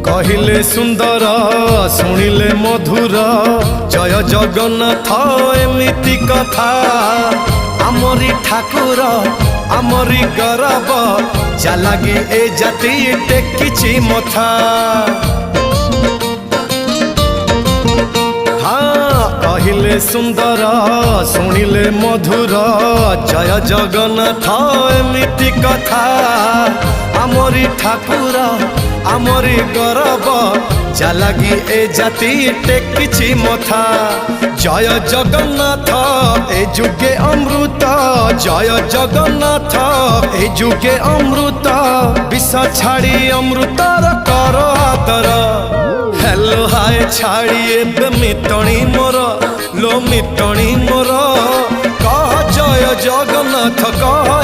कहिले सुंदर शुणिले मधुर जय जगन्नाथ एमिति कथा आमरी ठाकुर आमरी गौरव जालागी ए जाति टेकिछि मथा। हाँ कहिले सुंदर शुणिले मधुर जय जगन्नाथ एमिति कथा आमरी ठाकुर आमरी गौरव जालागी ए जाति टेकिछि मथा। जय जगन्नाथ ए जुगे अमृत जय जगन्नाथ ए जुगे अमृत विष छाड़ी अमृतर कर आदर। हेलो हाय छाड़ी एबे मिटणी मोर लो मिटणी मोर कह जय जगन्नाथ कह